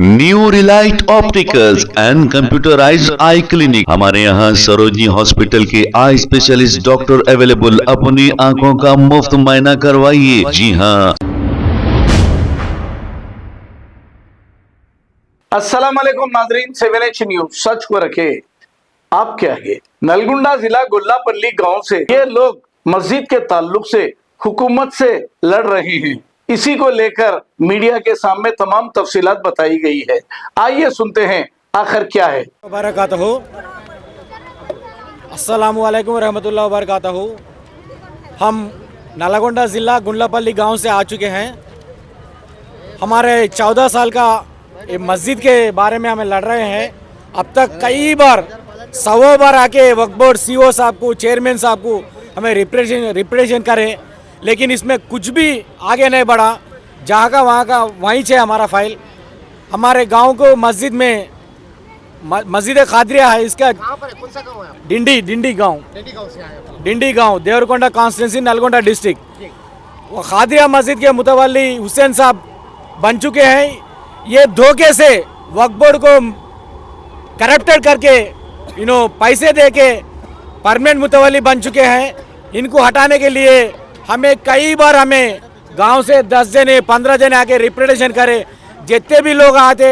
New Relight opticals and computerised I clinic. हमारे यहाँ Sarojini hospital के आई स्पेशलिस्ट डॉक्टर अवेलेबल। अपनी आंखों का मुफ्त मुआयना करवाइए। जी हाँ। अस्सलाम वालेकुम नाजरीन, 7H न्यूज सच को रखे आपके आगे। नलगुंडा जिला गुल्लापल्ली गांव से ये लोग मस्जिद के ताल्लुक से हुकूमत से लड़ रहे हैं। इसी को लेकर मीडिया के सामने तमाम तफसीलात बताई गई है। आइए सुनते हैं आखिर क्या है। वबरकातहू। अस्सलामु अलैकुम रहमतुल्लाह वबरकातहू। हम नलगोंडा ज़िला गुंडलापल्ली गांव से आ चुके हैं। हमारे 14 साल का ये मस्जिद के बारे में हमें लड़ रहे हैं। अब तक कई बार 100 बार आके वक्फ बोर्ड सीओ साहब को, चेयरमैन साहब को हमें रिप्रेजेंट करें, लेकिन इसमें कुछ भी आगे नहीं बढ़ा। जहाँ का वहाँ का वहीं से हमारा फाइल। हमारे गांव को मस्जिद में मस्जिद खादरिया है। इसका कौन सा गाँव है? डिंडी गांव से आए डिंडी गांव, देवरकोंडा कॉन्स्टिट्यूंसी, नलगोंडा डिस्ट्रिक्ट। वो खादरिया मस्जिद के मुतवल्ली हुसैन साहब बन चुके हैं। ये धोखे से वक्फ बोर्ड को करप्टेड करके पैसे दे के परमानेंट मुतवल्ली बन चुके हैं। इनको हटाने के लिए हमें कई बार गांव से 10 जने 15 जने आके रिप्रेजेंटेशन करे। जितने भी लोग आते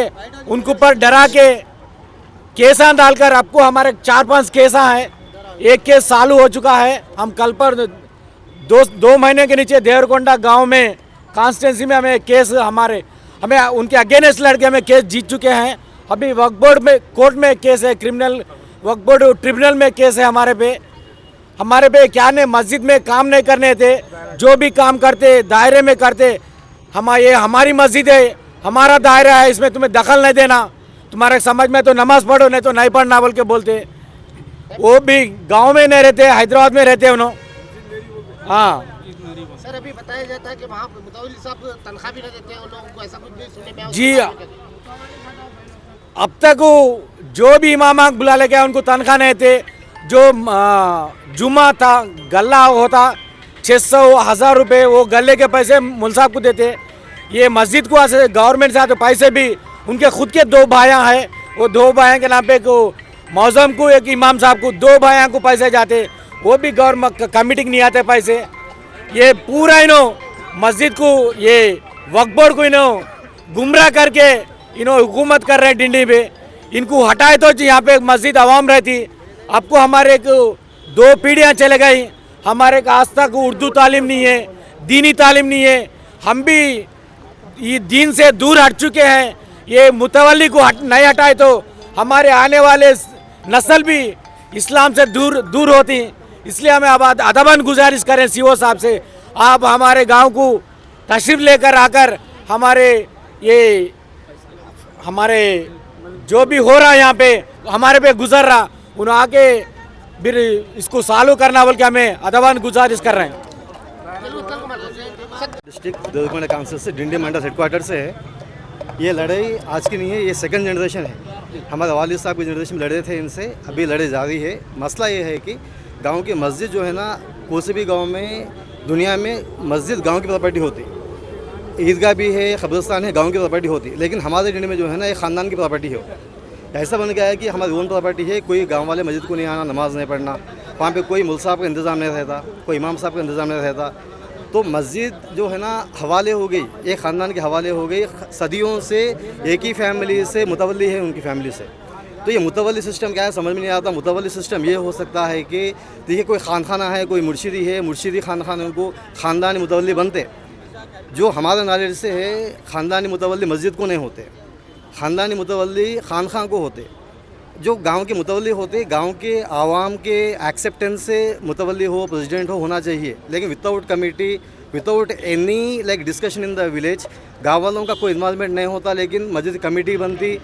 उनको पर डरा के केसा डालकर, आपको हमारे 4-5 केसा हैं। एक केस चालू हो चुका है। हम कल पर 2 महीने के नीचे देवरकोंडा गांव में कॉन्स्टिट्यूंसी में हमें केस हमें उनके अगेंस्ट लड़के हमें केस जीत चुके हैं। अभी वक्फ बोर्ड में कोर्ट में केस है, क्रिमिनल वक्फ बोर्ड ट्रिब्यूनल में केस है हमारे पे क्या ने मस्जिद में काम नहीं करने थे। जो भी काम करते दायरे में करते। ये हमारी मस्जिद है, हमारा दायरा है, इसमें तुम्हें दखल नहीं देना। तुम्हारे समझ में तो नमाज पढ़ो, नहीं तो नहीं पढ़ना बोल के बोलते। वो भी गांव में नहीं रहते, हैदराबाद में रहते उन्होंने। हाँ सर, अभी बताया जाता है कि वहाँ मुतवल्ली साहब तनख्वाह भी नहीं देते हैं उन लोगों को, ऐसा कुछ भी सुनने में आया। जी, अब तक वो जो भी इमाम बुला लेके आए उनको तनख्वाह नहीं थे। जो जुमा था, गल्ला होता 600-1000 रुपये, वो गले के पैसे मुल साहब को देते। ये मस्जिद को गवर्नमेंट से आते पैसे भी उनके खुद के 2 भाइयाँ हैं। वो 2 भाइयों के नाम पे को मौजम को, एक इमाम साहब को, 2 भाइयों को पैसे जाते। वो भी गवर्नमेंट कमेटी के नहीं आते पैसे। ये पूरा मस्जिद को, ये वक्फ बोर्ड को गुमराह करके हुकूमत कर रहे हैं डिंडी में। इनको हटाए तो यहाँ पे मस्जिद आवाम रहती। आपको हमारे 2 पीढ़ियाँ चले गई। हमारे आज तक उर्दू तालीम नहीं है, दीनी तालीम नहीं है। हम भी ये दीन से दूर हट चुके हैं। ये मुतवल्ली को नहीं हटाए तो हमारे आने वाले नस्ल भी इस्लाम से दूर होती। इसलिए हमें अब अदबन गुजारिश करें सीओ साहब से, आप हमारे गांव को तशरीफ लेकर आकर हमारे जो भी हो रहा है यहाँ पे, हमारे पे गुजर रहा, उन्हें आके फिर इसको चालू करना बोल के हमें अदबान गुजारिश कर रहे हैं। डिस्ट्रिक्ट देवरकोंडा काउंसिल से डिंडी मंडल हेडक्वार्टर से है। ये लड़ाई आज की नहीं है, ये सेकंड जनरेशन है। हमारे वालिद साहब की जनरेशन में लड़े थे, इनसे अभी लड़ाई जारी है। मसला ये है कि गांव की मस्जिद जो है ना, कोई भी गांव में दुनिया में मस्जिद गांव की प्रॉपर्टी होती, ईदगाह भी है, कब्रिस्तान है, गांव की प्रॉपर्टी होती। लेकिन हमारे डिंडी में जो है ना, एक ख़ानदान की प्रॉपर्टी है। ऐसा बन गया है कि हमारी ओन प्रॉपर्टी है। कोई गांव वाले मस्जिद को नहीं आना, नमाज नहीं पढ़ना। वहाँ पे कोई मुल साहब का इंतज़ाम नहीं रहता, कोई इमाम साहब का इंतज़ाम नहीं रहता। तो मस्जिद जो है ना, हवाले हो गई, एक ख़ानदान के हवाले हो गई। सदियों से एक ही फैमिली से मुतवल्ली है, उनकी फैमिली से। तो ये मुतवल्ली सिस्टम क्या है समझ में नहीं आता। मुतवल्ली सिस्टम ये हो सकता है कि देखिए, कोई खानखाना है, कोई मुर्शिदी है, मुर्शिदी खानखाने को ख़ानदानी मुतवल्ली बनते। जो हमारे नॉलेज से है, ख़ानदानी मुतवल्ली मस्जिद को नहीं होते, ख़ानदानी मुतवल्ली खानखां को होते। जो गांव के मुतवल्ली होते, गांव के आवाम के एक्सेप्टेंस से मुतवल्ली हो, प्रेसिडेंट होना चाहिए। लेकिन without committee, without any discussion in the village, गाँव वालों का कोई इन्वॉल्वमेंट नहीं होता। लेकिन मस्जिद कमेटी बनती,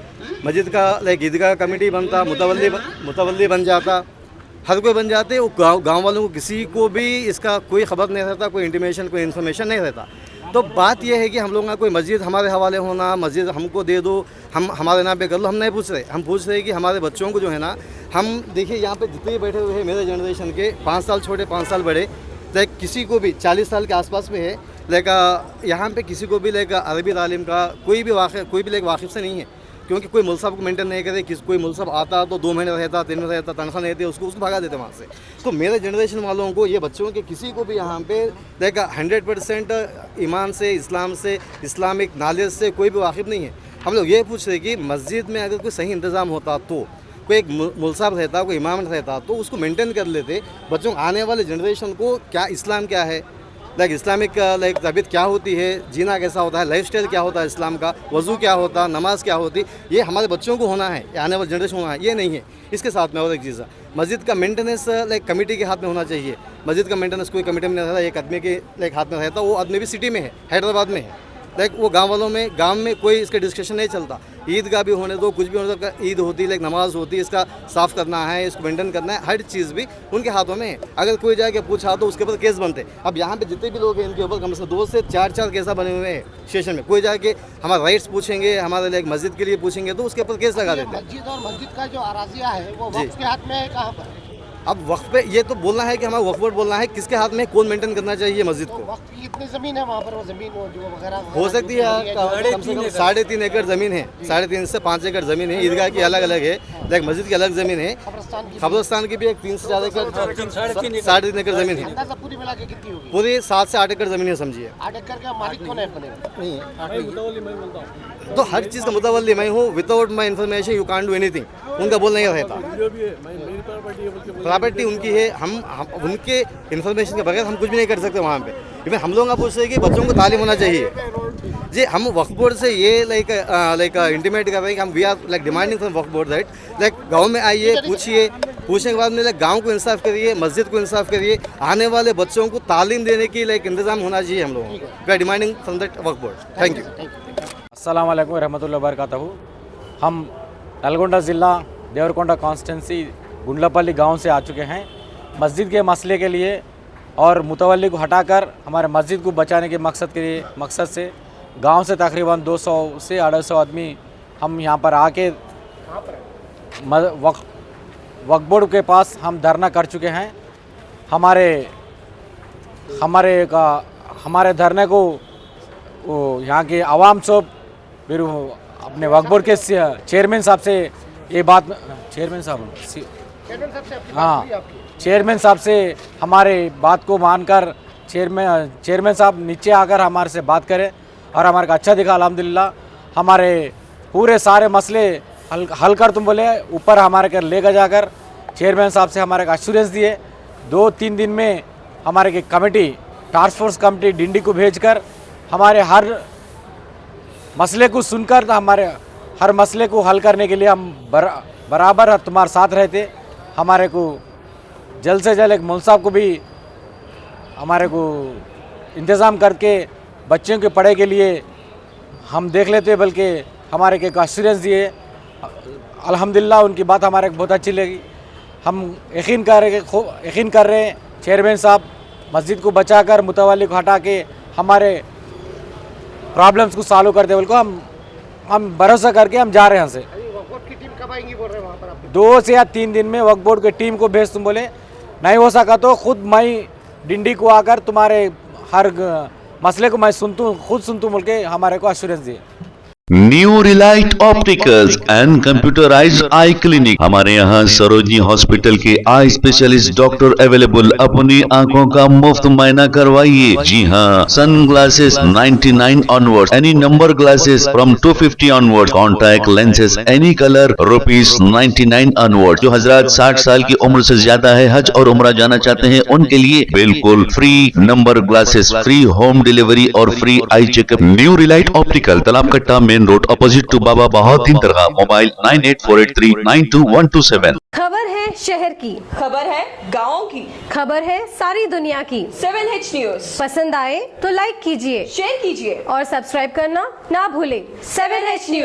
मस्जिद का ईदगाह कमेटी बनता, मुतवल्ली बन जाता, हर कोई बन जाते। वो गाँव वालों को किसी को भी इसका कोई खबर नहीं रहता, कोई इंटीमेशन, कोई इन्फॉर्मेशन नहीं रहता। तो बात यह है कि हम लोगों का कोई मस्जिद हमारे हवाले होना, मस्जिद हमको दे दो, हम हमारे नाम पे कर लो, हम नहीं पूछ रहे। हम पूछ रहे हैं कि हमारे बच्चों को जो है ना, हम देखिए यहाँ पे जितने बैठे हुए हैं मेरे जनरेशन के, 5 साल छोटे 5 साल बड़े, तो किसी को भी 40 साल के आसपास में है, यहाँ पे किसी को भी अरबी तालीम का कोई भी वाकिफ़ से नहीं है, क्योंकि कोई मुल्सब को मेंटेन नहीं करे। कोई मुल्सब आता तो 2 महीने रहता, 3 महीने रहता, तनख्वाह नहीं देती, उसको भगा देते वहाँ से। तो मेरे जनरेशन वालों को, ये बच्चों के किसी को भी यहाँ पे 100% ईमान से, इस्लाम से, इस्लामिक नॉलेज से कोई भी वाकिफ़ नहीं है। हम लोग ये पूछ रहे कि मस्जिद में अगर कोई सही इंतज़ाम होता तो, कोई एक मुल्साब रहता, कोई इमाम रहता तो उसको मेंटेन कर लेते। बच्चों आने वाले जनरेशन को क्या इस्लाम क्या है, इस्लामिक तबीयत क्या होती है, जीना कैसा होता है, लाइफस्टाइल क्या होता है इस्लाम का, वज़ू क्या होता, नमाज क्या होती, ये हमारे बच्चों को होना है, आने वाले जनरेशन होना है, ये नहीं है। इसके साथ में और एक चीज़ है, मस्जिद का मेंटेनेंस कमेटी के हाथ में होना चाहिए। मस्जिद का मेंटेनेंस कोई कमेटी में नहीं रहता, एक आदमी के हाथ में रहता। वो आदमी भी सिटी में है, हैदराबाद में है, वो गांव में कोई इसका डिस्कशन नहीं चलता। ईद का भी होने दो, कुछ भी होने दो, ईद होती है, नमाज होती है, इसका साफ़ करना है, इसको मेंटेन करना है, हर चीज़ भी उनके हाथों में है। अगर कोई जाके पूछा तो उसके ऊपर केस बनते। अब यहाँ पे जितने भी लोग हैं इनके ऊपर कम से कम 2 से 4 केस बने हुए हैं स्टेशन में। कोई जाके हमारा राइट्स पूछेंगे, हमारे मस्जिद के लिए पूछेंगे तो उसके ऊपर केस लगा देते हैं। मस्जिद और मस्जिद का जो अराजिया है वो वक्फ के हाथ में है, कहाँ पर? अब वक्फ पे ये तो बोलना है कि हमारा वक्फ बोर्ड बोलना है किसके हाथ में, कौन मेंटेन करना चाहिए मस्जिद को। वक्त की इतनी ज़मीन है वहाँ पर, वो ज़मीन जो वगैरह हो सकती है कम से कम 3.5 एकड़ ज़मीन है, 3.5 से 5 एकड़ ज़मीन है। ईदगाह की अलग अलग है, मस्जिद की अलग ज़मीन है, कब्रिस्तान की भी एक 3 से 4 एकड़ 3.5 एकड़ ज़मीन है। अंदाज़ा पूरी मिला के कितनी होगी? पूरी 7 से 8 एकड़ ज़मीन है समझिए। 8 एकड़ का मालिक कौन है अपने? नहीं है तो हर चीज़ का मुतवल्ली मैं हूँ। Without my information you can't do anything, उनका बोलना ही रहता। प्रॉपर्टी उनकी है, हम उनके इन्फॉर्मेशन के बगैर हम कुछ भी नहीं कर सकते वहाँ पे। इवन हम लोग पूछ रहे हैं कि बच्चों को तालीम होना चाहिए जी। हम वक्फ बोर्ड से ये इंटीमेट कर रहे हैं कि हम we are demanding from Waqf board that गाँव में आइए, पूछने के बाद में गाँव को इंसाफ करिए, मस्जिद को इंसाफ करिए, आने वाले बच्चों को तालीम देने की इंतज़ाम होना चाहिए हम लोगों को। We are demanding from that Waqf board. Thank you. अस्सलाम वालेकुम रहमतुल्लाहि व बरकातहू। हम नलगोंडा ज़िला देवरकोंडा कॉन्स्टिट्यूंसी गुंडलापल्ली गांव से आ चुके हैं मस्जिद के मसले के लिए और मुतवल्ली को हटाकर हमारे मस्जिद को बचाने के मकसद से गांव से तकरीबन 200 से 250 आदमी हम यहाँ पर आके वक्फ बोर्ड के पास हम धरना कर चुके हैं। हमारे धरने को यहाँ के आवाम सब फिर अपने वक्फ बोर्ड के चेयरमैन साहब से ये बात, चेयरमैन साहब से हमारे बात को मानकर चेयरमैन साहब नीचे आकर हमारे से बात करें और हमारे को अच्छा दिखा अल्हम्दुलिल्लाह। हमारे पूरे सारे मसले हल कर तुम बोले, ऊपर हमारे कर लेकर जाकर चेयरमैन साहब से हमारे को एश्योरेंस दिए। 2-3 दिन में हमारे की committee, task force committee Dindi को भेजकर हमारे हर मसले को सुनकर हमारे हर मसले को हल करने के लिए हम बराबर तुम्हारे साथ रहते। हमारे को जल्द से जल्द एक मौलवी साहब को भी हमारे को इंतज़ाम करके बच्चों के पढ़ाई के लिए हम देख लेते, बल्कि हमारे के एश्योरेंस दिए। अल्हम्दुलिल्लाह उनकी बात हमारे को बहुत अच्छी लगी। हम यकीन कर रहे हैं चेयरमैन साहब मस्जिद को बचाकर मुतवल्ली को हटा के हमारे प्रॉब्लम्स को सॉल्व करते बोल को हम भरोसा करके हम जा रहे हैं। यहाँ से वक्फ बोर्ड की टीम कब आएंगी बोल रहे हैं वहाँ पर आप? 2 से या 3 दिन में वक्फ बोर्ड की टीम को भेज तुम बोले। नहीं हो सका तो खुद मैं डिंडी को आकर तुम्हारे हर मसले को मैं खुद सुनतू बोल के हमारे को एश्योरेंस दिए। New Relight opticals and computerised I clinic. हमारे यहाँ सरोजनी हॉस्पिटल के आई स्पेशलिस्ट डॉक्टर अवेलेबल। अपनी आंखों का मुफ्त मायना करवाइए। जी हाँ, sun glasses 99 onward, any number glasses from 250 onward, contact lenses any colour ₹99 onward. जो हजरात 60 साल की उम्र से ज्यादा है, हज और उम्रा जाना चाहते हैं, उनके लिए बिल्कुल free number glasses, free home delivery और free eye checkup. New relight optical, Talab Katta, main road, opposite to Baba Bahauddin Dargah. Mobile 9848392127। खबर है शहर की, खबर है गाँव की, खबर है सारी दुनिया की। 7H न्यूज पसंद आए तो लाइक कीजिए, शेयर कीजिए और सब्सक्राइब करना ना भूलें। 7H news.